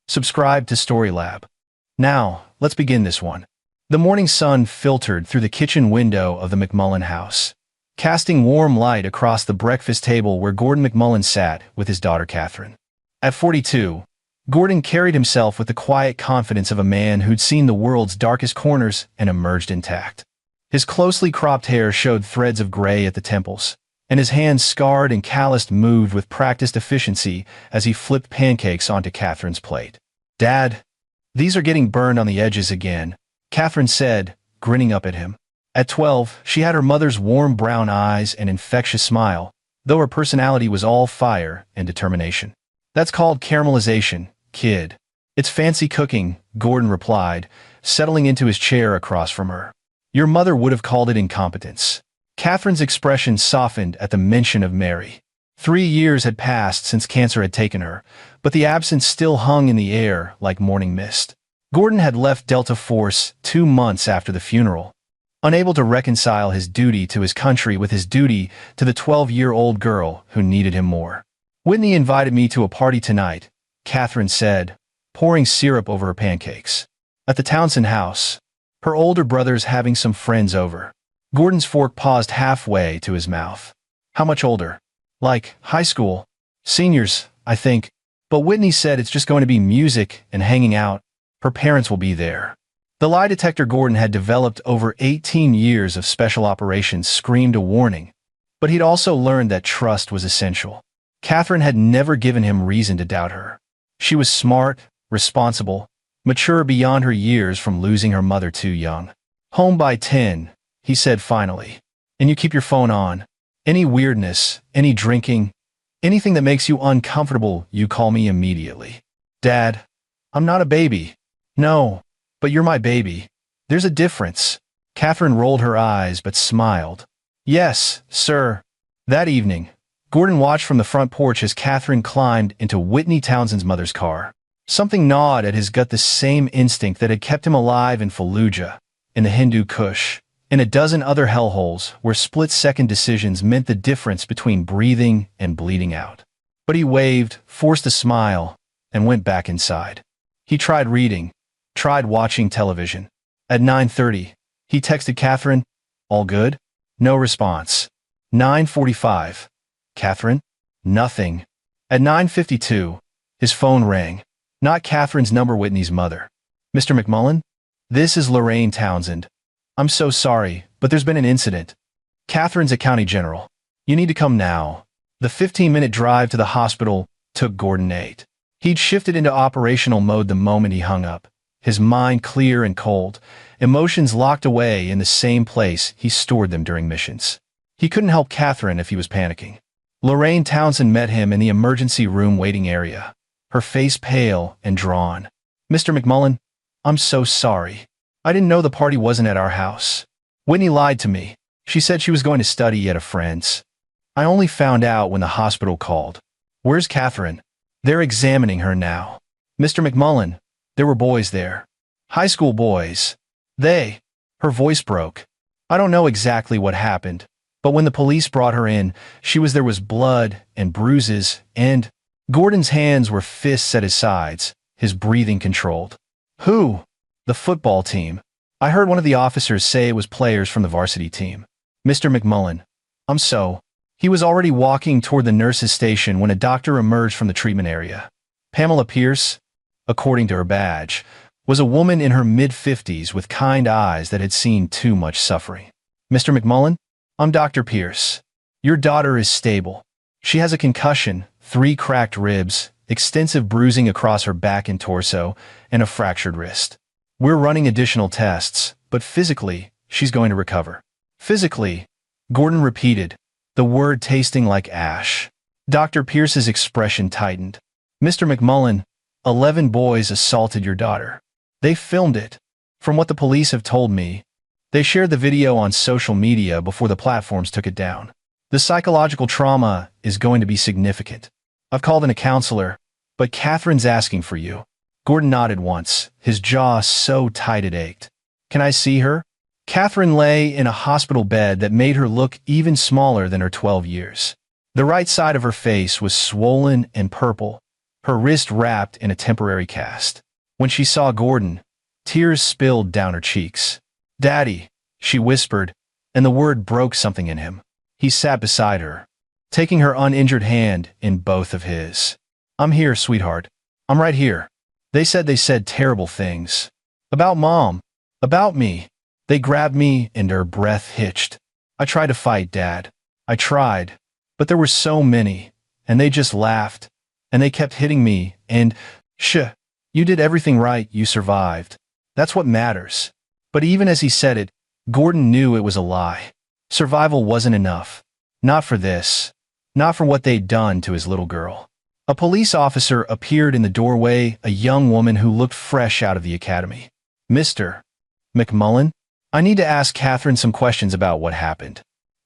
Subscribe to Storylab. Now, let's begin this one. The morning sun filtered through the kitchen window of the McMullen house, casting warm light across the breakfast table where Gordon McMullen sat with his daughter Catherine. At 42, Gordon carried himself with the quiet confidence of a man who'd seen the world's darkest corners and emerged intact. His closely cropped hair showed threads of gray at the temples, and his hands, scarred and calloused, moved with practiced efficiency as he flipped pancakes onto Catherine's plate. "Dad, these are getting burned on the edges again," Catherine said, grinning up at him. At 12, she had her mother's warm brown eyes and infectious smile, though her personality was all fire and determination. "That's called caramelization, kid. It's fancy cooking," Gordon replied, settling into his chair across from her. "Your mother would have called it incompetence." Catherine's expression softened at the mention of Mary. 3 years had passed since cancer had taken her, but the absence still hung in the air like morning mist. Gordon had left Delta Force 2 months after the funeral, unable to reconcile his duty to his country with his duty to the 12-year-old girl who needed him more. "Whitney invited me to a party tonight," Catherine said, pouring syrup over her pancakes. "At the Townsend house. Her older brother's having some friends over." Gordon's fork paused halfway to his mouth. "How much older?" "Like high school. Seniors, I think. But Whitney said it's just going to be music and hanging out. Her parents will be there." The lie detector Gordon had developed over 18 years of special operations screamed a warning, but he'd also learned that trust was essential. Catherine had never given him reason to doubt her. She was smart, responsible, mature beyond her years from losing her mother too young. "Home by 10, he said finally. "And you keep your phone on. Any weirdness, any drinking, anything that makes you uncomfortable, you call me immediately." "Dad, I'm not a baby." "No, but you're my baby. There's a difference." Catherine rolled her eyes but smiled. "Yes, sir." That evening, Gordon watched from the front porch as Catherine climbed into Whitney Townsend's mother's car. Something gnawed at his gut, the same instinct that had kept him alive in Fallujah, in the Hindu Kush, in a dozen other hellholes where split-second decisions meant the difference between breathing and bleeding out. But he waved, forced a smile, and went back inside. He tried reading, tried watching television. At 9:30, he texted Catherine, "All good?" No response. 9:45. "Catherine?" Nothing. At 9:52, his phone rang. Not Catherine's number, Whitney's mother. "Mr. McMullen? This is Lorraine Townsend. I'm so sorry, but there's been an incident. Catherine's a county general. You need to come now." The 15-minute drive to the hospital took Gordon 8. He'd shifted into operational mode the moment he hung up, his mind clear and cold, emotions locked away in the same place he stored them during missions. He couldn't help Catherine if he was panicking. Lorraine Townsend met him in the emergency room waiting area, her face pale and drawn. "Mr. McMullen, I'm so sorry. I didn't know the party wasn't at our house. Whitney lied to me. She said she was going to study at a friend's. I only found out when the hospital called." "Where's Catherine?" "They're examining her now." "Mr. McMullen, there were boys there. High school boys. They—" Her voice broke. "I don't know exactly what happened, but when the police brought her in, there was blood and bruises and—" Gordon's hands were fists at his sides, his breathing controlled. "Who?" "The football team. I heard one of the officers say it was players from the varsity team." "Mr. McMullen, I'm so—" He was already walking toward the nurse's station when a doctor emerged from the treatment area. Pamela Pierce, according to her badge, was a woman in her mid-50s with kind eyes that had seen too much suffering. "Mr. McMullen, I'm Dr. Pierce. Your daughter is stable. She has a concussion, 3 cracked ribs, extensive bruising across her back and torso, and a fractured wrist. We're running additional tests, but physically, she's going to recover." "Physically," Gordon repeated, the word tasting like ash. Dr. Pierce's expression tightened. "Mr. McMullen, 11 boys assaulted your daughter. They filmed it. From what the police have told me, they shared the video on social media before the platforms took it down. The psychological trauma is going to be significant. I've called in a counselor, but Catherine's asking for you." Gordon nodded once, his jaw so tight it ached. "Can I see her?" Catherine lay in a hospital bed that made her look even smaller than her 12 years. The right side of her face was swollen and purple, her wrist wrapped in a temporary cast. When she saw Gordon, tears spilled down her cheeks. "Daddy," she whispered, and the word broke something in him. He sat beside her, taking her uninjured hand in both of his. "I'm here, sweetheart. I'm right here." They said terrible things. About Mom. About me. They grabbed me and her breath hitched. "I tried to fight, Dad. I tried. But there were so many. And they just laughed. And they kept hitting me, and, you did everything right, you survived. That's what matters." But even as he said it, Gordon knew it was a lie. Survival wasn't enough. Not for this. Not for what they'd done to his little girl. A police officer appeared in the doorway, a young woman who looked fresh out of the academy. "Mr. McMullen, I need to ask Catherine some questions about what happened."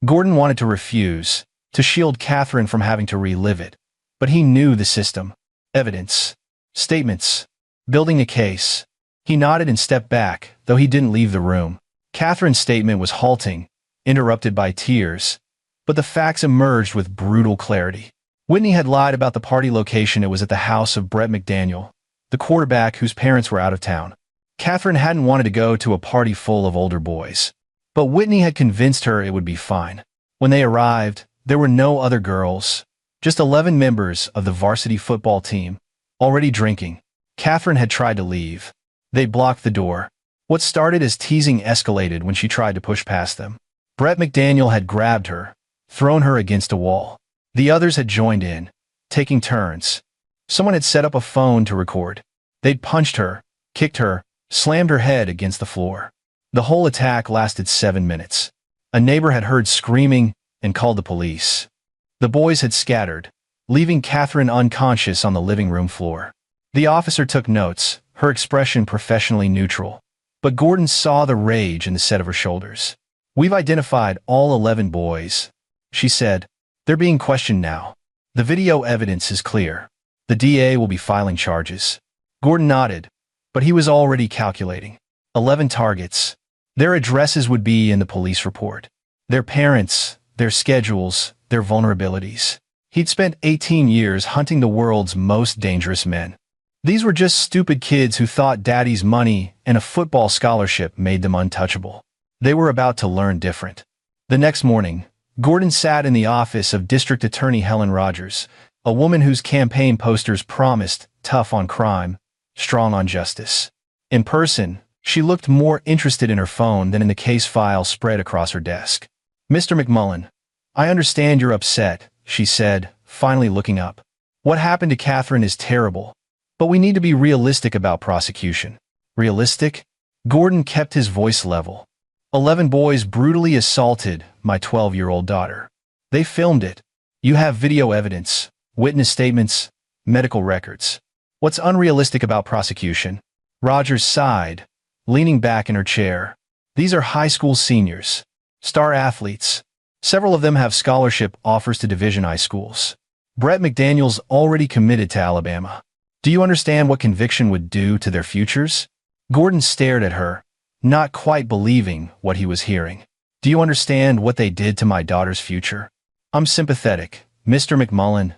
Gordon wanted to refuse, to shield Catherine from having to relive it. But he knew the system. Evidence. Statements. Building a case. He nodded and stepped back, though he didn't leave the room. Catherine's statement was halting, interrupted by tears, but the facts emerged with brutal clarity. Whitney had lied about the party location. It was at the house of Brett McDaniel, the quarterback whose parents were out of town. Catherine hadn't wanted to go to a party full of older boys, but Whitney had convinced her it would be fine. When they arrived, there were no other girls, just 11 members of the varsity football team, already drinking. Catherine had tried to leave. They blocked the door. What started as teasing escalated when she tried to push past them. Brett McDaniel had grabbed her, thrown her against a wall. The others had joined in, taking turns. Someone had set up a phone to record. They'd punched her, kicked her, slammed her head against the floor. The whole attack lasted 7 minutes. A neighbor had heard screaming and called the police. The boys had scattered, leaving Catherine unconscious on the living room floor. The officer took notes, her expression professionally neutral. But Gordon saw the rage in the set of her shoulders. "We've identified all 11 boys," she said. "They're being questioned now. The video evidence is clear. The DA will be filing charges." Gordon nodded, but he was already calculating. 11 targets. Their addresses would be in the police report. Their parents, their schedules, their vulnerabilities. He'd spent 18 years hunting the world's most dangerous men. These were just stupid kids who thought daddy's money and a football scholarship made them untouchable. They were about to learn different. The next morning, Gordon sat in the office of District Attorney Helen Rogers, a woman whose campaign posters promised tough on crime, strong on justice. In person, she looked more interested in her phone than in the case file spread across her desk. "Mr. McMullen, I understand you're upset," she said, finally looking up. "What happened to Catherine is terrible, but we need to be realistic about prosecution." "Realistic?" Gordon kept his voice level. 11 boys brutally assaulted my 12-year-old daughter. They filmed it. You have video evidence, witness statements, medical records. What's unrealistic about prosecution?" Rogers sighed, leaning back in her chair. "These are high school seniors, star athletes. Several of them have scholarship offers to Division I schools. Brett McDaniel's already committed to Alabama. Do you understand what conviction would do to their futures?" Gordon stared at her, not quite believing what he was hearing. "Do you understand what they did to my daughter's future?" "I'm sympathetic, Mr. McMullen,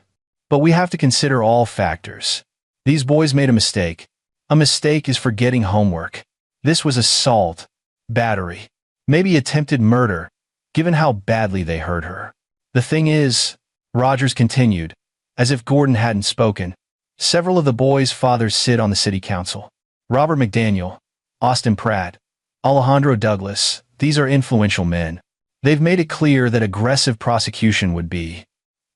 but we have to consider all factors. These boys made a mistake. A mistake is forgetting homework. This was assault, battery, maybe attempted murder, given how badly they hurt her. The thing is," Rogers continued, as if Gordon hadn't spoken, "several of the boys' fathers sit on the city council. Robert McDaniel, Austin Pratt, Alejandro Douglas, these are influential men. They've made it clear that aggressive prosecution would be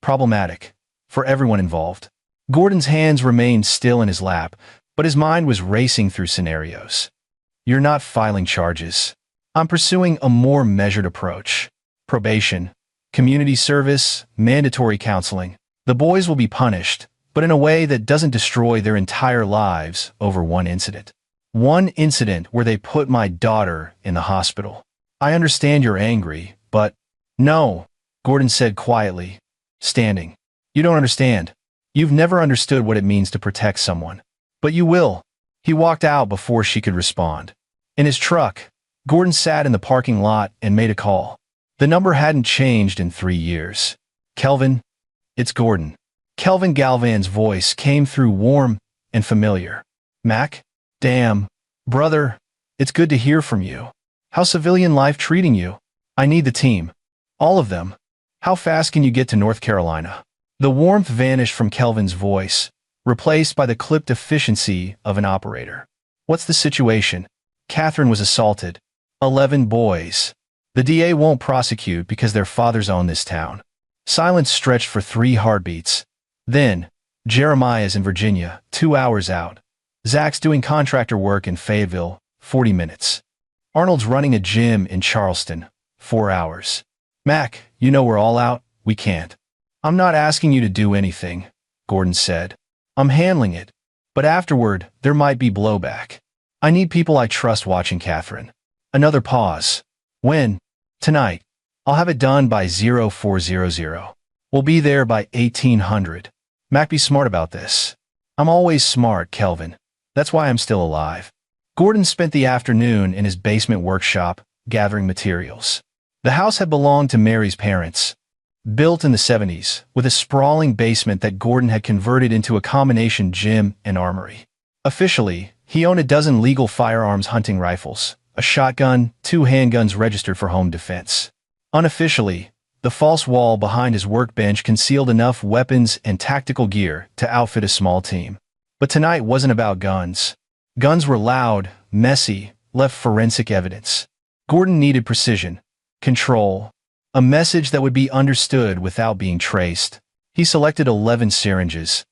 problematic for everyone involved." Gordon's hands remained still in his lap, but his mind was racing through scenarios. "You're not filing charges. I'm pursuing a more measured approach. Probation, community service, mandatory counseling. The boys will be punished, but in a way that doesn't destroy their entire lives over one incident. One incident where they put my daughter in the hospital. I understand you're angry, but—" "No," Gordon said quietly, standing. "You don't understand. You've never understood what it means to protect someone. But you will." He walked out before she could respond. In his truck, Gordon sat in the parking lot and made a call. The number hadn't changed in 3 years. "Kelvin, it's Gordon." Kelvin Galvan's voice came through warm and familiar. Mac? Damn. Brother, it's good to hear from you. How's civilian life treating you? I need the team. All of them. How fast can you get to North Carolina? The warmth vanished from Kelvin's voice, replaced by the clipped efficiency of an operator. What's the situation? Catherine was assaulted. 11 boys. The DA won't prosecute because their fathers own this town. Silence stretched for 3 heartbeats. Then, Jeremiah's in Virginia, 2 hours out. Zach's doing contractor work in Fayetteville, 40 minutes. Arnold's running a gym in Charleston, 4 hours. Mac, you know we're all out, we can't. I'm not asking you to do anything, Gordon said. I'm handling it. But afterward, there might be blowback. I need people I trust watching Catherine. Another pause. When? Tonight. I'll have it done by 0400. We'll be there by 1800. Mac, be smart about this. I'm always smart, Kelvin. That's why I'm still alive. Gordon spent the afternoon in his basement workshop, gathering materials. The house had belonged to Mary's parents. Built in the 70s, with a sprawling basement that Gordon had converted into a combination gym and armory. Officially, he owned a dozen legal firearms hunting rifles, a shotgun, 2 handguns registered for home defense. Unofficially, the false wall behind his workbench concealed enough weapons and tactical gear to outfit a small team. But tonight wasn't about guns. Guns were loud, messy, left forensic evidence. Gordon needed precision, control, a message that would be understood without being traced. He selected 11 syringes,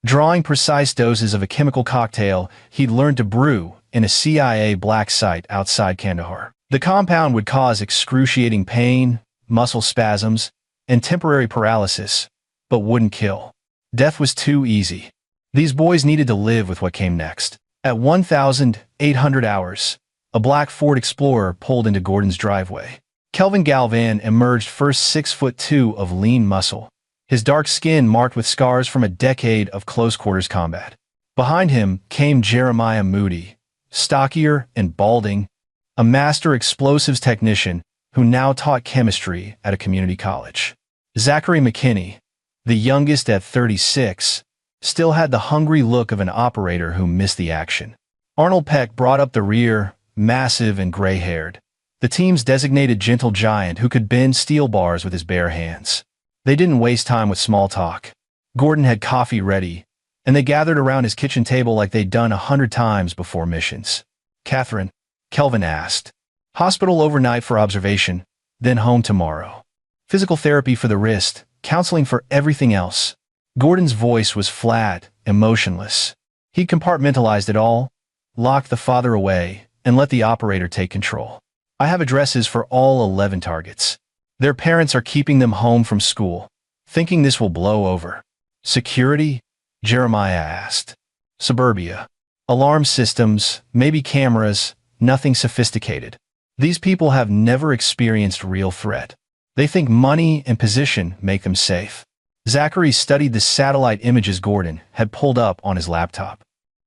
drawing precise doses of a chemical cocktail he'd learned to brew in a CIA black site outside Kandahar. The compound would cause excruciating pain, muscle spasms, and temporary paralysis, but wouldn't kill. Death was too easy. These boys needed to live with what came next. At 1,800 hours, a black Ford Explorer pulled into Gordon's driveway. Kelvin Galvan emerged first 6'2" of lean muscle, his dark skin marked with scars from a decade of close-quarters combat. Behind him came Jeremiah Moody, stockier and balding, a master explosives technician who now taught chemistry at a community college. Zachary McKinney, the youngest at 36, still had the hungry look of an operator who missed the action. Arnold Peck brought up the rear, massive and gray-haired, the team's designated gentle giant who could bend steel bars with his bare hands. They didn't waste time with small talk. Gordon had coffee ready, and they gathered around his kitchen table like they'd done 100 times before missions. Catherine, Kelvin asked. Hospital overnight for observation, then home tomorrow. Physical therapy for the wrist, counseling for everything else. Gordon's voice was flat, emotionless. He compartmentalized it all, locked the father away, and let the operator take control. I have addresses for all 11 targets. Their parents are keeping them home from school, thinking this will blow over. Security? Jeremiah asked. Suburbia. Alarm systems, maybe cameras, nothing sophisticated. These people have never experienced real threat. They think money and position make them safe. Zachary studied the satellite images Gordon had pulled up on his laptop.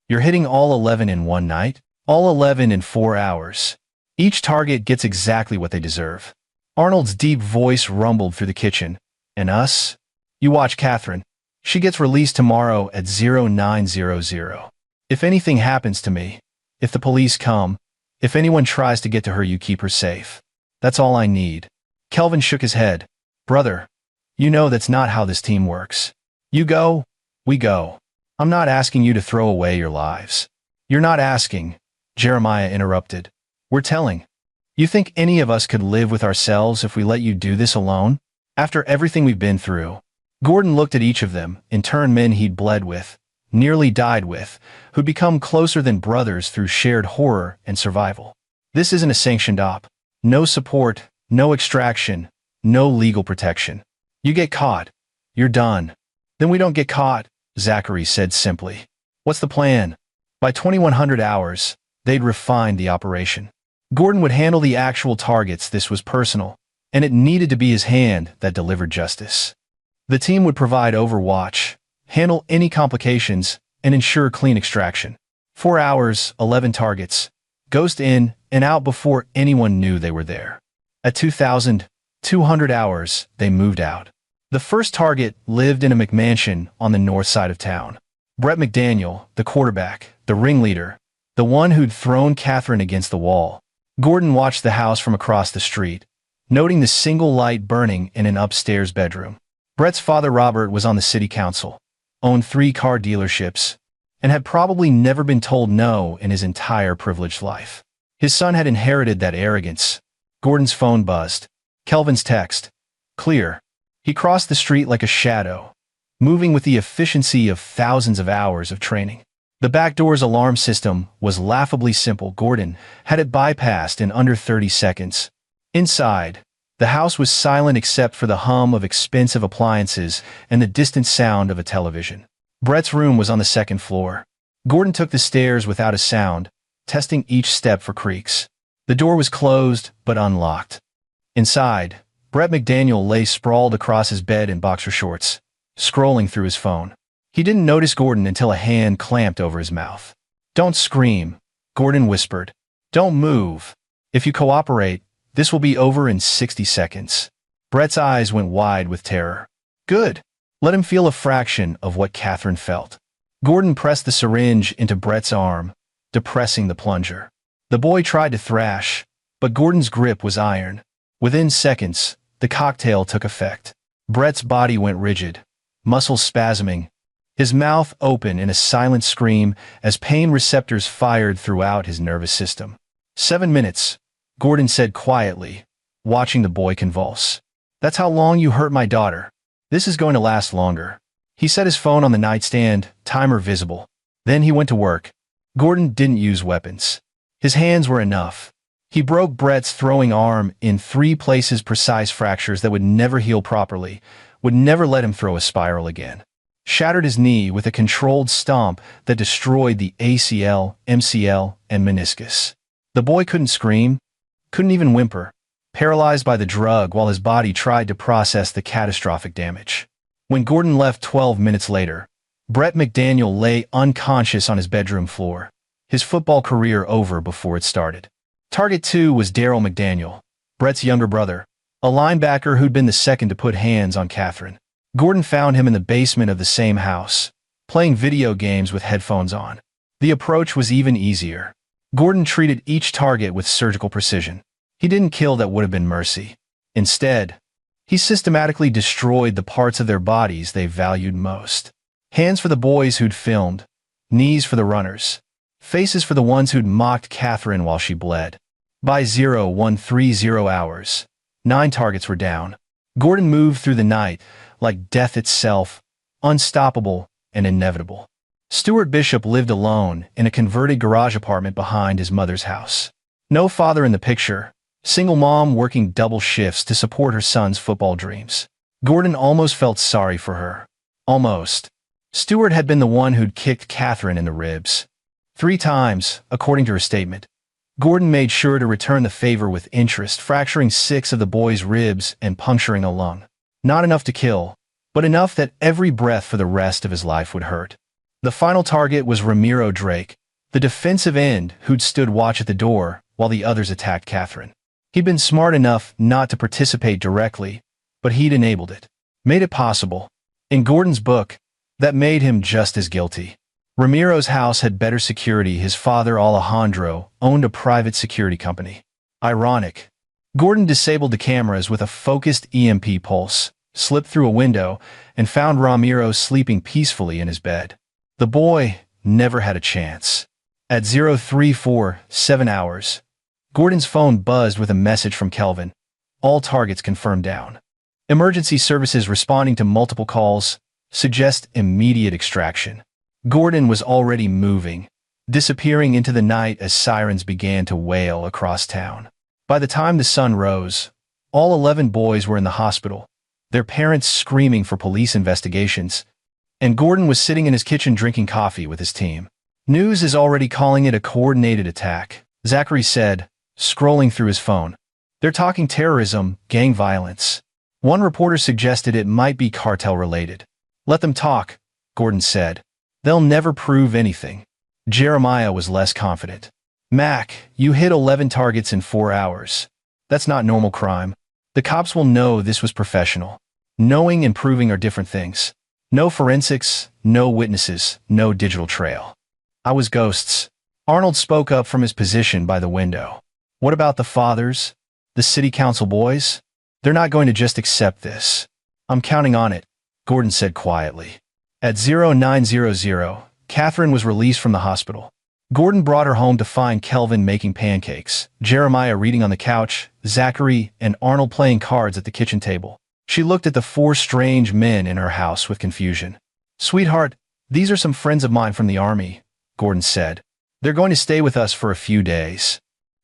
You're hitting all 11 in one night? All 11 in 4 hours. Each target gets exactly what they deserve. Arnold's deep voice rumbled through the kitchen. And us? You watch Catherine. She gets released tomorrow at 0900. If anything happens to me, if the police come, if anyone tries to get to her, you keep her safe. That's all I need. Kelvin shook his head. Brother, you know that's not how this team works. You go, we go. I'm not asking you to throw away your lives. You're not asking, Jeremiah interrupted. We're telling. You think any of us could live with ourselves if we let you do this alone? After everything we've been through? Gordon looked at each of them, in turn men he'd bled with, nearly died with, who'd become closer than brothers through shared horror and survival. This isn't a sanctioned op. No support, no extraction, no legal protection. You get caught, you're done. Then we don't get caught, Zachary said simply. What's the plan? By 2100 hours, they'd refined the operation. Gordon would handle the actual targets. This was personal, and it needed to be his hand that delivered justice. The team would provide overwatch, handle any complications, and ensure clean extraction. 4 hours, 11 targets. Ghost in and out before anyone knew they were there. At 2,200 hours, they moved out. The first target lived in a McMansion on the north side of town. Brett McDaniel, the quarterback, the ringleader, the one who'd thrown Catherine against the wall. Gordon watched the house from across the street, noting the single light burning in an upstairs bedroom. Brett's father Robert was on the city council, owned 3 car dealerships, and had probably never been told no in his entire privileged life. His son had inherited that arrogance. Gordon's phone buzzed. Kelvin's text. Clear. He crossed the street like a shadow, moving with the efficiency of thousands of hours of training. The back door's alarm system was laughably simple. Gordon had it bypassed in under 30 seconds. Inside, the house was silent except for the hum of expensive appliances and the distant sound of a television. Brett's room was on the 2nd floor. Gordon took the stairs without a sound, testing each step for creaks. The door was closed, but unlocked. Inside, Brett McDaniel lay sprawled across his bed in boxer shorts, scrolling through his phone. He didn't notice Gordon until a hand clamped over his mouth. "Don't scream," Gordon whispered. "Don't move. If you cooperate, this will be over in 60 seconds. Brett's eyes went wide with terror. Good. Let him feel a fraction of what Catherine felt. Gordon pressed the syringe into Brett's arm, depressing the plunger. The boy tried to thrash, but Gordon's grip was iron. Within seconds, the cocktail took effect. Brett's body went rigid, muscles spasming, his mouth open in a silent scream as pain receptors fired throughout his nervous system. 7 minutes, Gordon said quietly, watching the boy convulse. "That's how long you hurt my daughter. This is going to last longer." He set his phone on the nightstand, timer visible. Then he went to work. Gordon didn't use weapons. His hands were enough. He broke Brett's throwing arm in 3 places, precise fractures that would never heal properly, would never let him throw a spiral again. Shattered his knee with a controlled stomp that destroyed the ACL, MCL, and meniscus. The boy couldn't scream, couldn't even whimper, paralyzed by the drug while his body tried to process the catastrophic damage. When Gordon left 12 minutes later, Brett McDaniel lay unconscious on his bedroom floor, his football career over before it started. Target 2 was Daryl McDaniel, Brett's younger brother, a linebacker who'd been the second to put hands on Catherine. Gordon found him in the basement of the same house, playing video games with headphones on. The approach was even easier. Gordon treated each target with surgical precision. He didn't kill that would have been mercy. Instead, he systematically destroyed the parts of their bodies they valued most. Hands for the boys who'd filmed, knees for the runners, faces for the ones who'd mocked Catherine while she bled. By 0130 hours, 9 targets were down. Gordon moved through the night like death itself, unstoppable and inevitable. Stuart Bishop lived alone in a converted garage apartment behind his mother's house. No father in the picture, single mom working double shifts to support her son's football dreams. Gordon almost felt sorry for her. Almost. Stuart had been the one who'd kicked Catherine in the ribs. 3 times, according to her statement. Gordon made sure to return the favor with interest, fracturing 6 of the boy's ribs and puncturing a lung. Not enough to kill, but enough that every breath for the rest of his life would hurt. The final target was Ramiro Drake, the defensive end who'd stood watch at the door while the others attacked Catherine. He'd been smart enough not to participate directly, but he'd enabled it. Made it possible. In Gordon's book, that made him just as guilty. Ramiro's house had better security. His father, Alejandro, owned a private security company. Ironic. Gordon disabled the cameras with a focused EMP pulse, slipped through a window, and found Ramiro sleeping peacefully in his bed. The boy never had a chance. At 0347 hours, Gordon's phone buzzed with a message from Kelvin. All targets confirmed down. Emergency services responding to multiple calls suggest immediate extraction. Gordon was already moving, disappearing into the night as sirens began to wail across town. By the time the sun rose, all 11 boys were in the hospital, their parents screaming for police investigations, and Gordon was sitting in his kitchen drinking coffee with his team. "News is already calling it a coordinated attack," Zachary said, scrolling through his phone. "They're talking terrorism, gang violence." One reporter suggested it might be cartel-related. "Let them talk," Gordon said. "They'll never prove anything." Jeremiah was less confident. "Mac, you hit 11 targets in 4 hours. That's not normal crime. The cops will know this was professional." Knowing and proving are different things. No forensics, no witnesses, no digital trail. I was ghosts. Arnold spoke up from his position by the window. What about the fathers? The city council boys? They're not going to just accept this. I'm counting on it, Gordon said quietly. At 0900, Catherine was released from the hospital. Gordon brought her home to find Kelvin making pancakes, Jeremiah reading on the couch, Zachary and Arnold playing cards at the kitchen table. She looked at the four strange men in her house with confusion. Sweetheart, these are some friends of mine from the army, Gordon said. They're going to stay with us for a few days.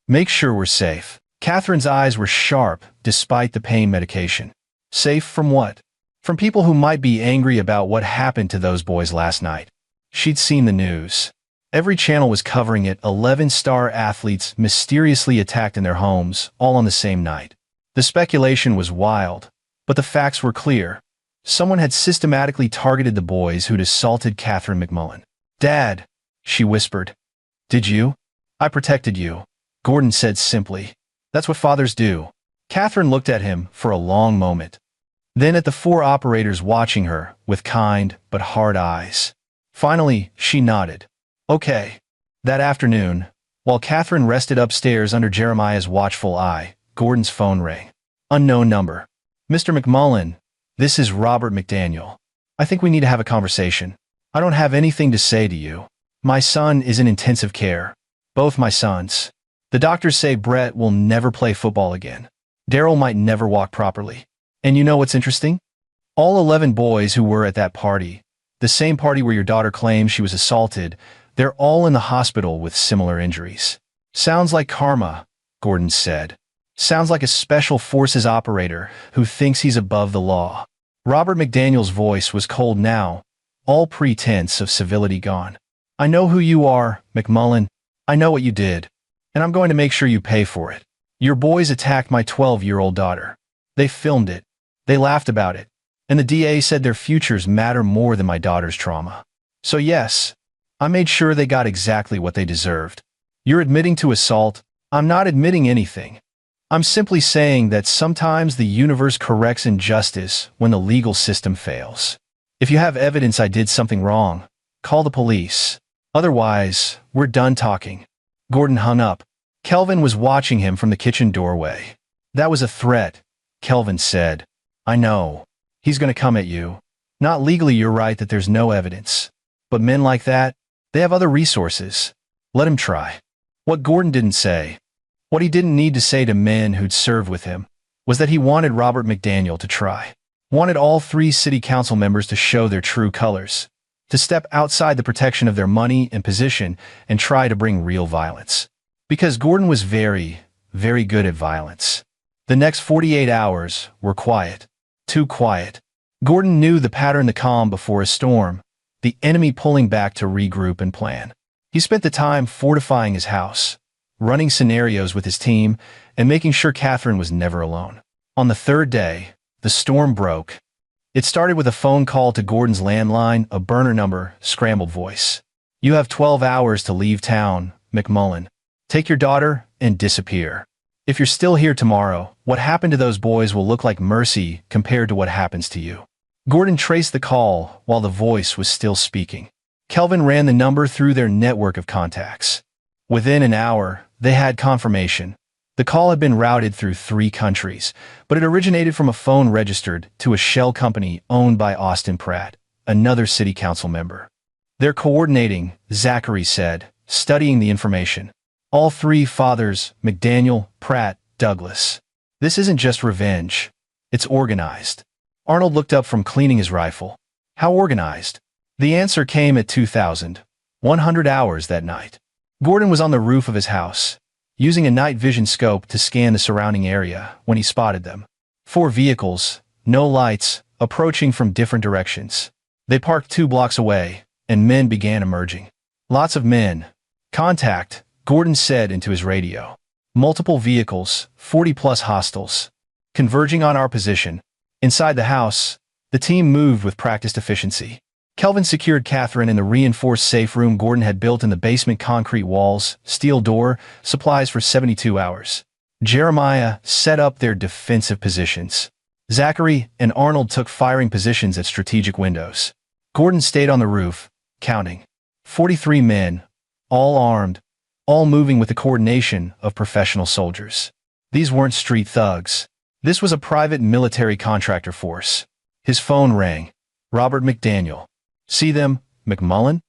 Make sure we're safe. Catherine's eyes were sharp despite the pain medication. Safe from what? From people who might be angry about what happened to those boys last night. She'd seen the news. Every channel was covering it. 11-star athletes mysteriously attacked in their homes, all on the same night. The speculation was wild, but the facts were clear. Someone had systematically targeted the boys who'd assaulted Catherine McMullen. Dad, she whispered. Did you? I protected you, Gordon said simply. That's what fathers do. Catherine looked at him for a long moment. Then at the four operators watching her with kind but hard eyes. Finally, she nodded. Okay. That afternoon, while Catherine rested upstairs under Jeremiah's watchful eye, Gordon's phone rang. Unknown number. Mr. McMullen, this is Robert McDaniel. I think we need to have a conversation. I don't have anything to say to you. My son is in intensive care. Both my sons. The doctors say Brett will never play football again. Daryl might never walk properly. And you know what's interesting? All 11 boys who were at that party, the same party where your daughter claims she was assaulted, they're all in the hospital with similar injuries. Sounds like karma, Gordon said. Sounds like a special forces operator who thinks he's above the law. Robert McDaniel's voice was cold now, all pretense of civility gone. I know who you are, McMullen. I know what you did. And I'm going to make sure you pay for it. Your boys attacked my 12-year-old daughter. They filmed it. They laughed about it. And the DA said their futures matter more than my daughter's trauma. So yes, I made sure they got exactly what they deserved. You're admitting to assault. I'm not admitting anything. I'm simply saying that sometimes the universe corrects injustice when the legal system fails. If you have evidence I did something wrong, call the police. Otherwise, we're done talking. Gordon hung up. Kelvin was watching him from the kitchen doorway. That was a threat, Kelvin said. I know. He's going to come at you. Not legally, you're right that there's no evidence. But men like that, they have other resources. Let him try. What Gordon didn't say, what he didn't need to say to men who'd served with him, was that he wanted Robert McDaniel to try. Wanted all 3 city council members to show their true colors. To step outside the protection of their money and position and try to bring real violence. Because Gordon was very, very good at violence. The next 48 hours were quiet. Too quiet. Gordon knew the pattern, the calm before a storm, the enemy pulling back to regroup and plan. He spent the time fortifying his house, running scenarios with his team, and making sure Catherine was never alone. On the 3rd day, the storm broke. It started with a phone call to Gordon's landline, a burner number, scrambled voice. You have 12 hours to leave town, McMullen. Take your daughter and disappear. If you're still here tomorrow, what happened to those boys will look like mercy compared to what happens to you. Gordon traced the call while the voice was still speaking. Kelvin ran the number through their network of contacts. Within an hour, they had confirmation. The call had been routed through 3 countries, but it originated from a phone registered to a shell company owned by Austin Pratt, another city council member. They're coordinating, Zachary said, studying the information. All 3 fathers, McDaniel, Pratt, Douglas. This isn't just revenge. It's organized. Arnold looked up from cleaning his rifle. How organized? The answer came at 2,100 hours that night. Gordon was on the roof of his house, using a night vision scope to scan the surrounding area when he spotted them. 4 vehicles, no lights, approaching from different directions. They parked 2 blocks away, and men began emerging. Lots of men. Contact, Gordon said into his radio. Multiple vehicles, 40-plus hostiles. Converging on our position. Inside the house, the team moved with practiced efficiency. Kelvin secured Catherine in the reinforced safe room Gordon had built in the basement, concrete walls, steel door, supplies for 72 hours. Jeremiah set up their defensive positions. Zachary and Arnold took firing positions at strategic windows. Gordon stayed on the roof, counting. 43 men, all armed, all moving with the coordination of professional soldiers. These weren't street thugs. This was a private military contractor force. His phone rang. Robert McDaniel. See them, McMullen?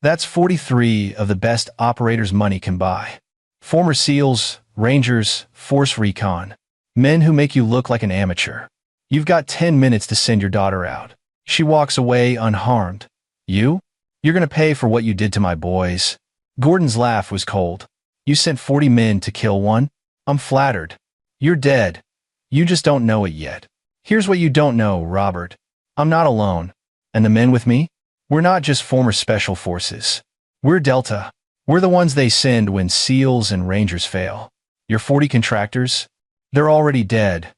That's 43 of the best operators money can buy. Former SEALs, Rangers, Force Recon. Men who make you look like an amateur. You've got 10 minutes to send your daughter out. She walks away unharmed. You? You're gonna pay for what you did to my boys. Gordon's laugh was cold. You sent 40 men to kill one? I'm flattered. You're dead. You just don't know it yet. Here's what you don't know, Robert. I'm not alone. And the men with me? We're not just former special forces. We're Delta. We're the ones they send when SEALs and Rangers fail. Your 40 contractors? They're already dead.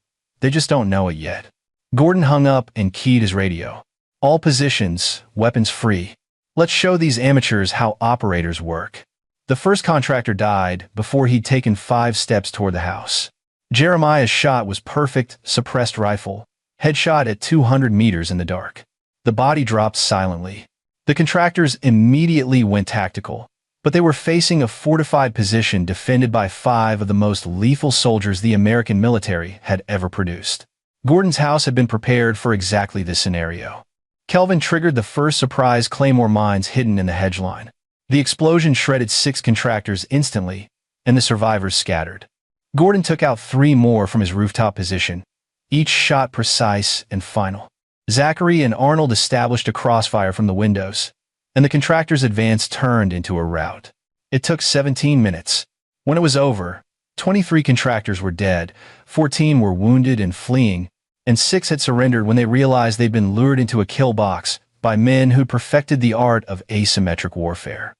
They just don't know it yet. Gordon hung up and keyed his radio. All positions, weapons free. Let's show these amateurs how operators work. The first contractor died before he'd taken 5 steps toward the house. Jeremiah's shot was perfect, suppressed rifle, headshot at 200 meters in the dark. The body dropped silently. The contractors immediately went tactical, but they were facing a fortified position defended by 5 of the most lethal soldiers the American military had ever produced. Gordon's house had been prepared for exactly this scenario. Kelvin triggered the first surprise claymore mines hidden in the hedge line. The explosion shredded 6 contractors instantly, and the survivors scattered. Gordon took out 3 more from his rooftop position, each shot precise and final. Zachary and Arnold established a crossfire from the windows, and the contractors' advance turned into a rout. It took 17 minutes. When it was over, 23 contractors were dead, 14 were wounded and fleeing, and 6 had surrendered when they realized they'd been lured into a kill box by men who'd perfected the art of asymmetric warfare.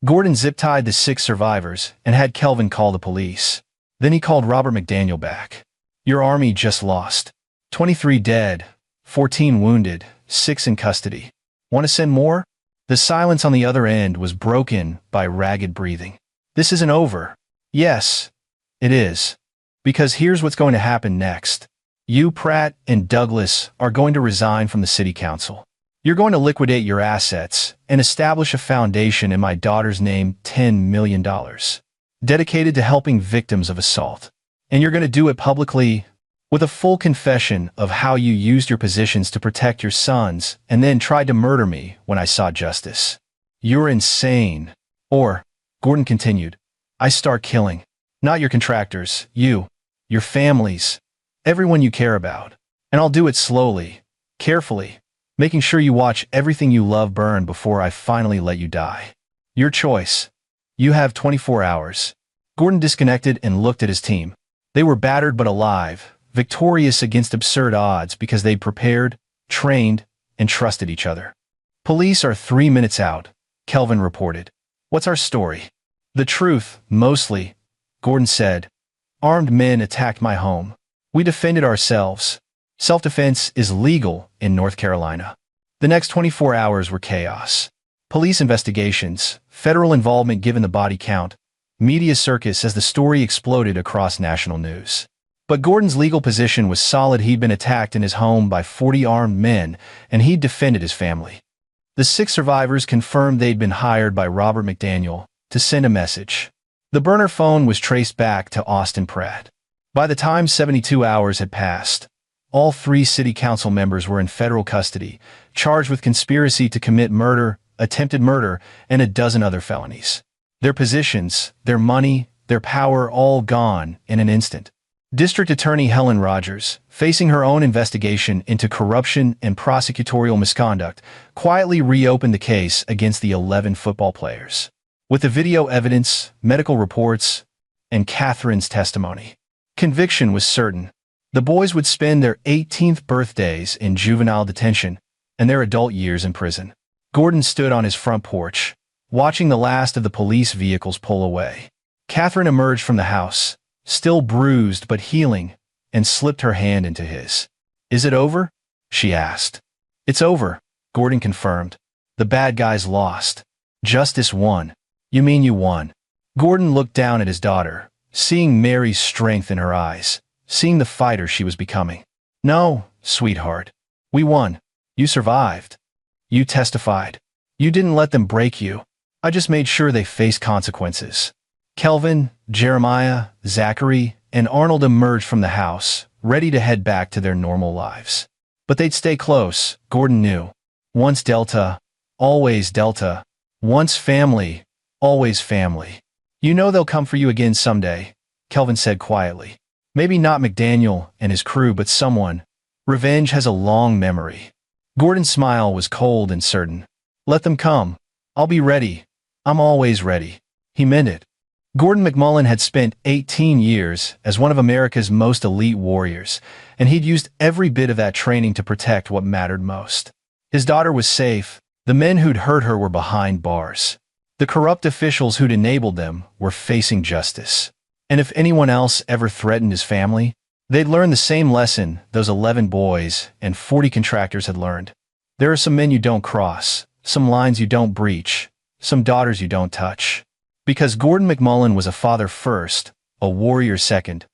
Gordon zip-tied the 6 survivors and had Kelvin call the police. Then he called Robert McDaniel back. Your army just lost. 23 dead, 14 wounded, 6 in custody. Want to send more? The silence on the other end was broken by ragged breathing. This isn't over. Yes, it is. Because here's what's going to happen next. You, Pratt, and Douglas are going to resign from the city council. You're going to liquidate your assets and establish a foundation in my daughter's name, $10 million, dedicated to helping victims of assault. And you're going to do it publicly with a full confession of how you used your positions to protect your sons and then tried to murder me when I sought justice. You're insane. Or, Gordon continued, I start killing. Not your contractors, you, your families, everyone you care about. And I'll do it slowly, carefully, making sure you watch everything you love burn before I finally let you die. Your choice. You have 24 hours. Gordon disconnected and looked at his team. They were battered but alive, victorious against absurd odds because they'd prepared, trained, and trusted each other. Police are 3 minutes out, Kelvin reported. What's our story? The truth, mostly, Gordon said. Armed men attacked my home. We defended ourselves. Self-defense is legal in North Carolina. The next 24 hours were chaos. Police investigations, federal involvement given the body count, media circus as the story exploded across national news. But Gordon's legal position was solid. He'd been attacked in his home by 40 armed men, and he'd defended his family. The 6 survivors confirmed they'd been hired by Robert McDaniel to send a message. The burner phone was traced back to Austin Pratt. By the time 72 hours had passed, all 3 city council members were in federal custody, charged with conspiracy to commit murder, attempted murder, and a dozen other felonies. Their positions, their money, their power all gone in an instant. District Attorney Helen Rogers, facing her own investigation into corruption and prosecutorial misconduct, quietly reopened the case against the 11 football players. With the video evidence, medical reports, and Catherine's testimony, conviction was certain. The boys would spend their 18th birthdays in juvenile detention and their adult years in prison. Gordon stood on his front porch, watching the last of the police vehicles pull away. Catherine emerged from the house, still bruised but healing, and slipped her hand into his. Is it over? She asked. It's over, Gordon confirmed. The bad guys lost. Justice won. You mean you won? Gordon looked down at his daughter, seeing Mary's strength in her eyes, seeing the fighter she was becoming. No, sweetheart. We won. You survived. You testified. You didn't let them break you. I just made sure they faced consequences. Kelvin, Jeremiah, Zachary, and Arnold emerged from the house, ready to head back to their normal lives. But they'd stay close, Gordon knew. Once Delta, always Delta. Once family, always family. You know they'll come for you again someday, Kelvin said quietly. Maybe not McDaniel and his crew, but someone. Revenge has a long memory. Gordon's smile was cold and certain. Let them come. I'll be ready. I'm always ready. He meant it. Gordon McMullen had spent 18 years as one of America's most elite warriors, and he'd used every bit of that training to protect what mattered most. His daughter was safe. The men who'd hurt her were behind bars. The corrupt officials who'd enabled them were facing justice. And if anyone else ever threatened his family, they'd learn the same lesson those 11 boys and 40 contractors had learned. There are some men you don't cross, some lines you don't breach, some daughters you don't touch. Because Gordon McMullen was a father first, a warrior second,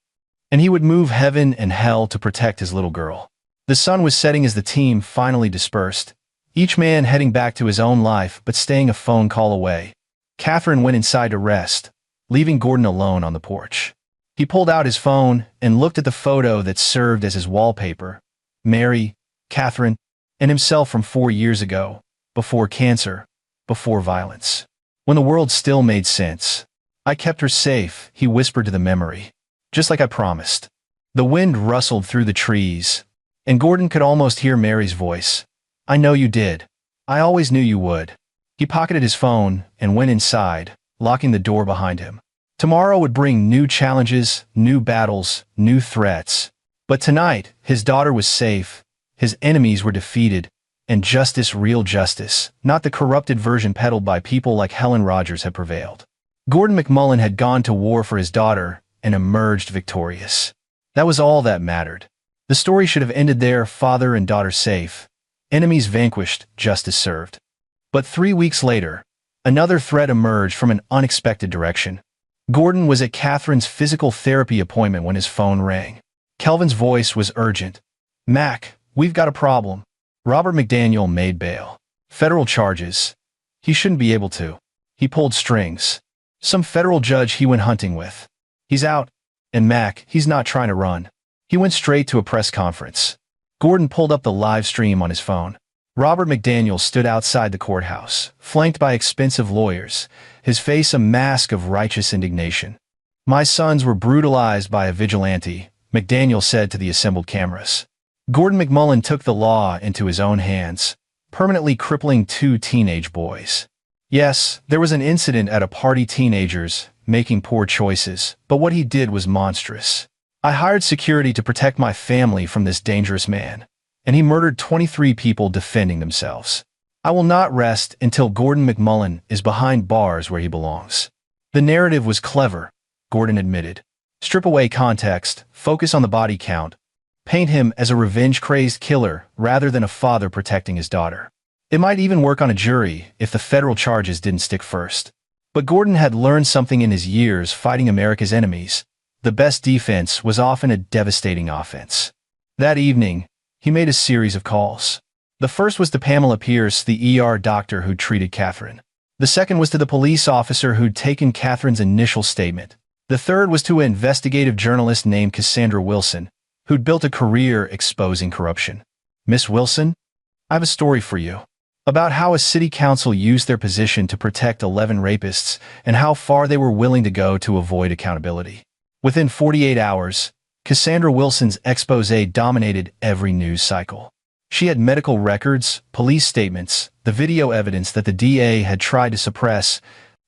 and he would move heaven and hell to protect his little girl. The sun was setting as the team finally dispersed, each man heading back to his own life but staying a phone call away. Catherine went inside to rest, leaving Gordon alone on the porch. He pulled out his phone and looked at the photo that served as his wallpaper. Mary, Catherine, and himself from 4 years ago, before cancer, before violence. When the world still made sense. I kept her safe, he whispered to the memory. Just like I promised. The wind rustled through the trees, and Gordon could almost hear Mary's voice. I know you did. I always knew you would. He pocketed his phone and went inside, locking the door behind him. Tomorrow would bring new challenges, new battles, new threats. But tonight, his daughter was safe, his enemies were defeated, and justice, real justice, not the corrupted version peddled by people like Helen Rogers, had prevailed. Gordon McMullen had gone to war for his daughter and emerged victorious. That was all that mattered. The story should have ended there, father and daughter safe, enemies vanquished, justice served. But 3 weeks later, another threat emerged from an unexpected direction. Gordon was at Catherine's physical therapy appointment when his phone rang. Kelvin's voice was urgent. Mac, we've got a problem. Robert McDaniel made bail. Federal charges. He shouldn't be able to. He pulled strings. Some federal judge he went hunting with. He's out. And Mac, he's not trying to run. He went straight to a press conference. Gordon pulled up the live stream on his phone. Robert McDaniel stood outside the courthouse, flanked by expensive lawyers, his face a mask of righteous indignation. My sons were brutalized by a vigilante, McDaniel said to the assembled cameras. Gordon McMullen took the law into his own hands, permanently crippling 2 teenage boys. Yes, there was an incident at a party, teenagers making poor choices, but what he did was monstrous. I hired security to protect my family from this dangerous man, and he murdered 23 people defending themselves. I will not rest until Gordon McMullen is behind bars where he belongs. The narrative was clever, Gordon admitted. Strip away context, focus on the body count, paint him as a revenge-crazed killer rather than a father protecting his daughter. It might even work on a jury if the federal charges didn't stick first. But Gordon had learned something in his years fighting America's enemies. The best defense was often a devastating offense. That evening, he made a series of calls. The first was to Pamela Pierce, the ER doctor who'd treated Catherine. The second was to the police officer who'd taken Catherine's initial statement. The third was to an investigative journalist named Cassandra Wilson, who'd built a career exposing corruption. Miss Wilson, I have a story for you. About how a city council used their position to protect 11 rapists and how far they were willing to go to avoid accountability. Within 48 hours, Cassandra Wilson's expose dominated every news cycle. She had medical records, police statements, the video evidence that the DA had tried to suppress,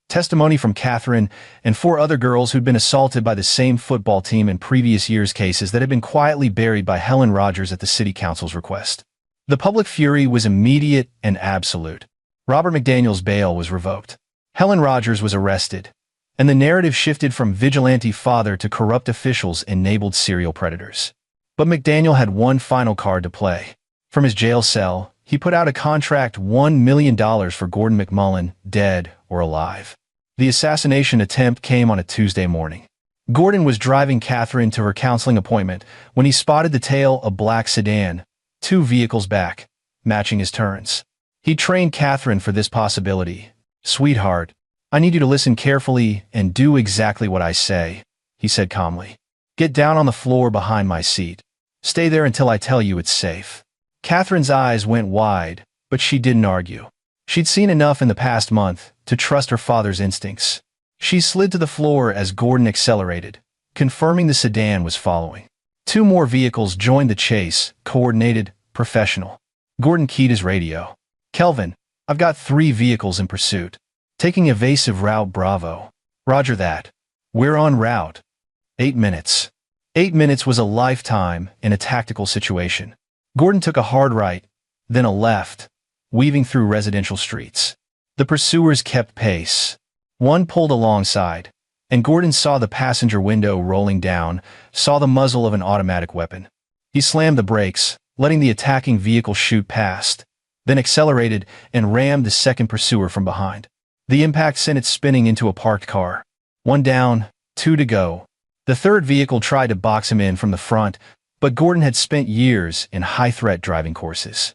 testimony from Catherine and 4 other girls who'd been assaulted by the same football team in previous years, cases that had been quietly buried by Helen Rogers at the city council's request. The public fury was immediate and absolute. Robert McDaniel's bail was revoked. Helen Rogers was arrested, and the narrative shifted from vigilante father to corrupt officials enabled serial predators. But McDaniel had one final card to play. From his jail cell, he put out a contract $1 million for Gordon McMullen, dead or alive. The assassination attempt came on a Tuesday morning. Gordon was driving Catherine to her counseling appointment when he spotted the tail of a black sedan, 2 vehicles back, matching his turns. He trained Catherine for this possibility. "Sweetheart, I need you to listen carefully and do exactly what I say," he said calmly. "Get down on the floor behind my seat. Stay there until I tell you it's safe." Catherine's eyes went wide, but she didn't argue. She'd seen enough in the past month to trust her father's instincts. She slid to the floor as Gordon accelerated, confirming the sedan was following. 2 more vehicles joined the chase, coordinated, professional. Gordon keyed his radio. "Kelvin, I've got 3 vehicles in pursuit. Taking evasive route Bravo." "Roger that. We're en route." 8 minutes. 8 minutes was a lifetime in a tactical situation. Gordon took a hard right, then a left, weaving through residential streets. The pursuers kept pace. One pulled alongside, and Gordon saw the passenger window rolling down, saw the muzzle of an automatic weapon. He slammed the brakes, letting the attacking vehicle shoot past, then accelerated and rammed the second pursuer from behind. The impact sent it spinning into a parked car. 1 down, 2 to go. The third vehicle tried to box him in from the front, but Gordon had spent years in high-threat driving courses.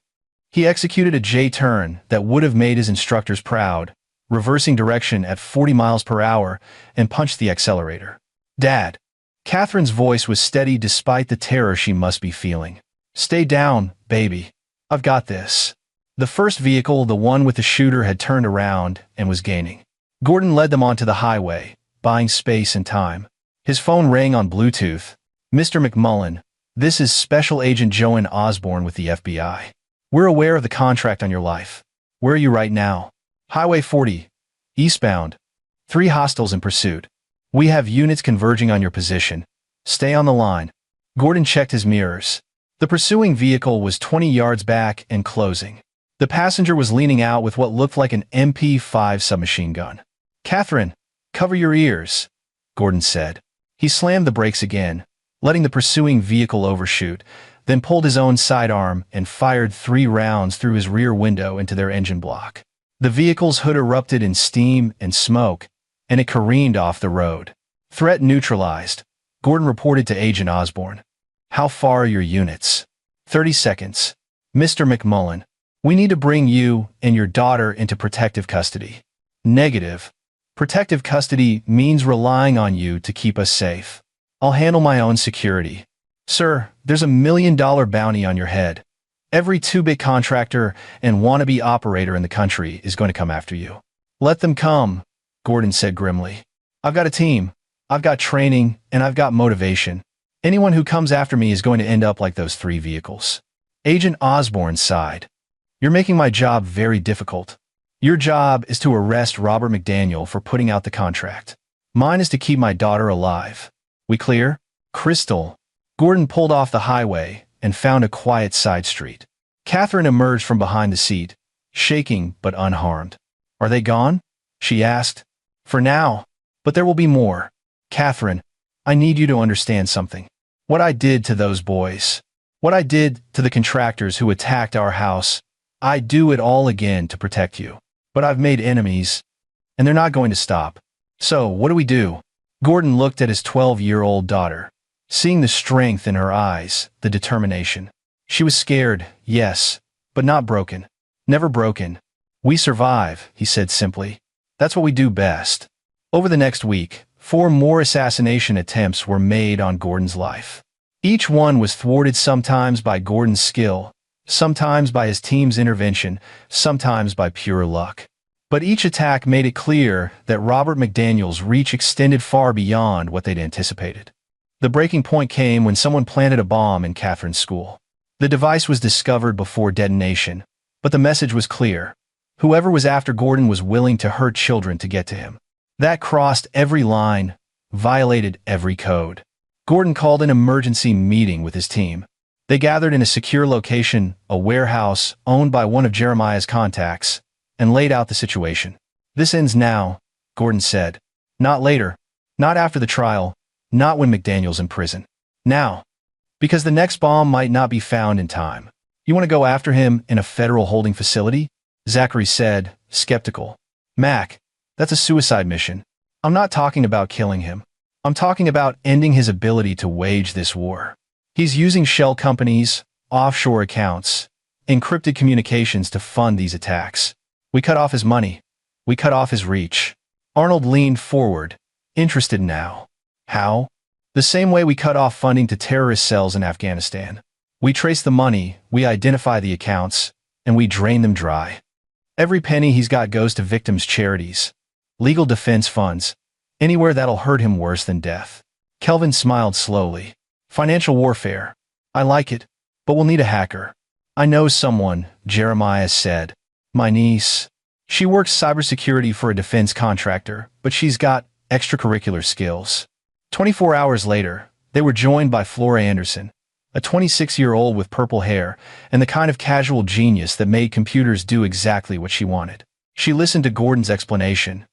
He executed a J-turn that would have made his instructors proud, reversing direction at 40 miles per hour, and punched the accelerator. "Dad." Catherine's voice was steady despite the terror she must be feeling. "Stay down, baby. I've got this." The first vehicle, the one with the shooter, had turned around and was gaining. Gordon led them onto the highway, buying space and time. His phone rang on Bluetooth. "Mr. McMullen, this is Special Agent Joan Osborne with the FBI. We're aware of the contract on your life. Where are you right now?" "Highway 40, eastbound. 3 hostiles in pursuit. We have units converging on your position. Stay on the line." Gordon checked his mirrors. The pursuing vehicle was 20 yards back and closing. The passenger was leaning out with what looked like an MP5 submachine gun. "Catherine, cover your ears," Gordon said. He slammed the brakes again, letting the pursuing vehicle overshoot, then pulled his own sidearm and fired 3 rounds through his rear window into their engine block. The vehicle's hood erupted in steam and smoke, and it careened off the road. "Threat neutralized," Gordon reported to Agent Osborne. "How far are your units?" 30 seconds. "Mr. McMullen, we need to bring you and your daughter into protective custody." "Negative. Protective custody means relying on you to keep us safe. I'll handle my own security." "Sir, there's $1 million bounty on your head. Every 2-bit contractor and wannabe operator in the country is going to come after you." "Let them come," Gordon said grimly. "I've got a team, I've got training, and I've got motivation. Anyone who comes after me is going to end up like those 3 vehicles." Agent Osborne sighed. "You're making my job very difficult. Your job is to arrest Robert McDaniel for putting out the contract. Mine is to keep my daughter alive. We clear?" "Crystal." Gordon pulled off the highway and found a quiet side street. Catherine emerged from behind the seat, shaking but unharmed. "Are they gone?" she asked. "For now, but there will be more. Catherine, I need you to understand something. What I did to those boys, what I did to the contractors who attacked our house, I'd do it all again to protect you. But I've made enemies, and they're not going to stop. So, what do we do?" Gordon looked at his 12-year-old daughter, seeing the strength in her eyes, the determination. She was scared, yes, but not broken. Never broken. "We survive," he said simply. "That's what we do best." Over the next week, 4 more assassination attempts were made on Gordon's life. Each one was thwarted, sometimes by Gordon's skill, sometimes by his team's intervention, sometimes by pure luck. But each attack made it clear that Robert McDaniel's reach extended far beyond what they'd anticipated. The breaking point came when someone planted a bomb in Catherine's school. The device was discovered before detonation, but the message was clear. Whoever was after Gordon was willing to hurt children to get to him. That crossed every line, violated every code. Gordon called an emergency meeting with his team. They gathered in a secure location, a warehouse owned by one of Jeremiah's contacts, and laid out the situation. "This ends now," Gordon said. "Not later. Not after the trial. Not when McDaniel's in prison. Now. Because the next bomb might not be found in time. You want to go after him in a federal holding facility?" Zachary said, skeptical. "Mac, that's a suicide mission. I'm not talking about killing him. I'm talking about ending his ability to wage this war. He's using shell companies, offshore accounts, encrypted communications to fund these attacks. We cut off his money. We cut off his reach. Arnold leaned forward, interested now. How? The same way we cut off funding to terrorist cells in Afghanistan. We trace the money, we identify the accounts, and we drain them dry. Every penny he's got goes to victims' charities, legal defense funds, anywhere that'll hurt him worse than death. Kelvin smiled slowly. Financial warfare. I like it, but we'll need a hacker. I know someone, Jeremiah said. My niece. She works cybersecurity for a defense contractor, but she's got extracurricular skills. 24 hours later, they were joined by Flora Anderson, a 26-year-old with purple hair and the kind of casual genius that made computers do exactly what she wanted. She listened to Gordon's explanation,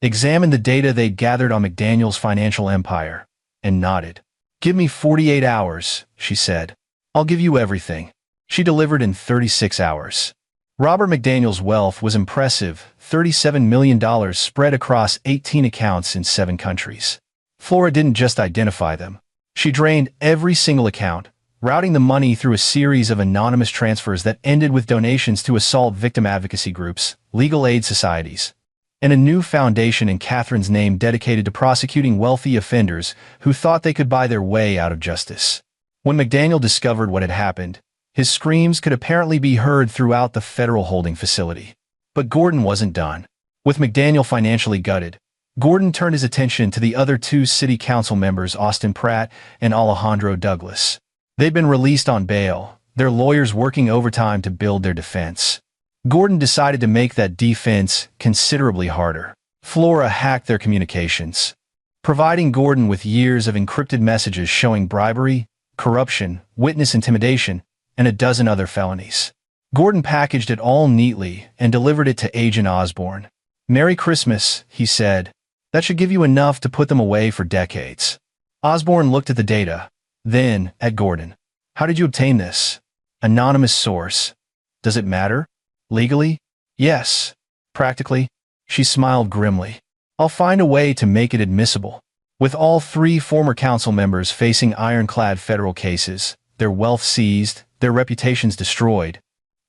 examined the data they'd gathered on McDaniel's financial empire, and nodded. Give me 48 hours, she said. I'll give you everything. She delivered in 36 hours. Robert McDaniel's wealth was impressive, $37 million spread across 18 accounts in 7 countries. Flora didn't just identify them. She drained every single account, routing the money through a series of anonymous transfers that ended with donations to assault victim advocacy groups, legal aid societies, and a new foundation in Catherine's name dedicated to prosecuting wealthy offenders who thought they could buy their way out of justice. When McDaniel discovered what had happened, his screams could apparently be heard throughout the federal holding facility. But Gordon wasn't done. With McDaniel financially gutted, Gordon turned his attention to the other 2 city council members, Austin Pratt and Alejandro Douglas. They'd been released on bail, their lawyers working overtime to build their defense. Gordon decided to make that defense considerably harder. Flora hacked their communications, providing Gordon with years of encrypted messages showing bribery, corruption, witness intimidation, and a dozen other felonies. Gordon packaged it all neatly and delivered it to Agent Osborne. Merry Christmas, he said. That should give you enough to put them away for decades. Osborne looked at the data, then at Gordon. How did you obtain this? Anonymous source. Does it matter? Legally? Yes. Practically? She smiled grimly. I'll find a way to make it admissible. With all 3 former council members facing ironclad federal cases, their wealth seized, their reputations destroyed,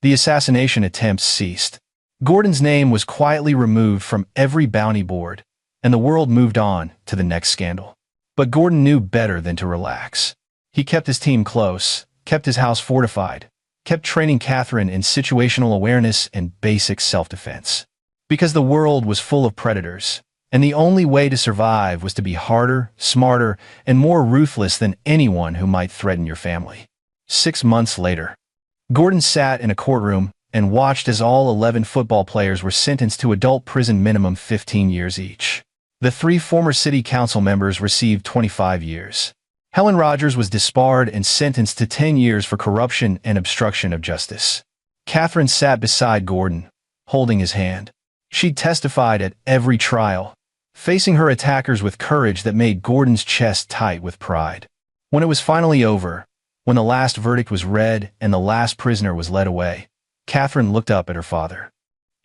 the assassination attempts ceased. Gordon's name was quietly removed from every bounty board, and the world moved on to the next scandal. But Gordon knew better than to relax. He kept his team close, kept his house fortified, kept training Catherine in situational awareness and basic self-defense. Because the world was full of predators, and the only way to survive was to be harder, smarter, and more ruthless than anyone who might threaten your family. 6 months later, Gordon sat in a courtroom and watched as all 11 football players were sentenced to adult prison minimum 15 years each. The 3 former city council members received 25 years. Helen Rogers was disbarred and sentenced to 10 years for corruption and obstruction of justice. Catherine sat beside Gordon, holding his hand. She'd testified at every trial, facing her attackers with courage that made Gordon's chest tight with pride. When it was finally over, when the last verdict was read and the last prisoner was led away, Catherine looked up at her father.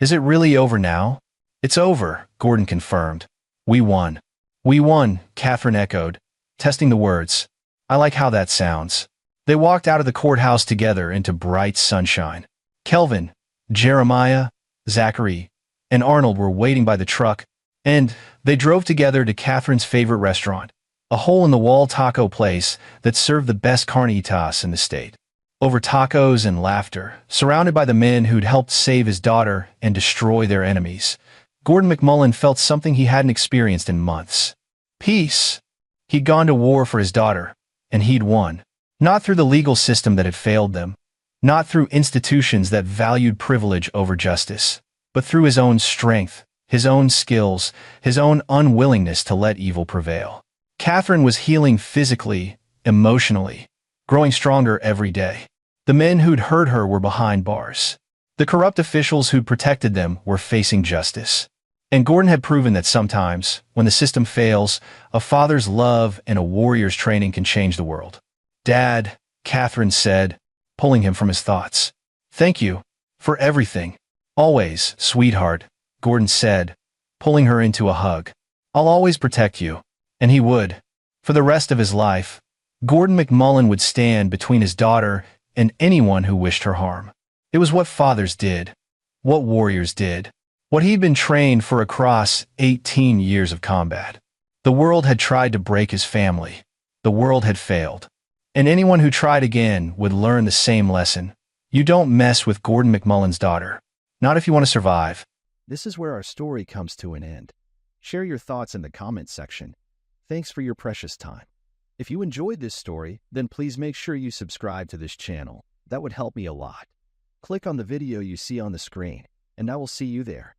Is it really over now? It's over, Gordon confirmed. We won. We won, Catherine echoed, testing the words. I like how that sounds. They walked out of the courthouse together into bright sunshine. Kelvin, Jeremiah, Zachary, and Arnold were waiting by the truck, and they drove together to Catherine's favorite restaurant, a hole-in-the-wall taco place that served the best carnitas in the state. Over tacos and laughter, surrounded by the men who'd helped save his daughter and destroy their enemies, Gordon McMullen felt something he hadn't experienced in months. Peace. He'd gone to war for his daughter, and he'd won. Not through the legal system that had failed them, not through institutions that valued privilege over justice, but through his own strength, his own skills, his own unwillingness to let evil prevail. Catherine was healing physically, emotionally, growing stronger every day. The men who'd hurt her were behind bars. The corrupt officials who'd protected them were facing justice. And Gordon had proven that sometimes, when the system fails, a father's love and a warrior's training can change the world. Dad, Catherine said, pulling him from his thoughts. Thank you for everything. Always, sweetheart, Gordon said, pulling her into a hug. I'll always protect you. And he would. For the rest of his life, Gordon McMullen would stand between his daughter and anyone who wished her harm. It was what fathers did, what warriors did, what he'd been trained for across 18 years of combat. The world had tried to break his family. The world had failed. And anyone who tried again would learn the same lesson. You don't mess with Gordon McMullen's daughter. Not if you want to survive. This is where our story comes to an end. Share your thoughts in the comments section. Thanks for your precious time. If you enjoyed this story, then please make sure you subscribe to this channel. That would help me a lot. Click on the video you see on the screen, and I will see you there.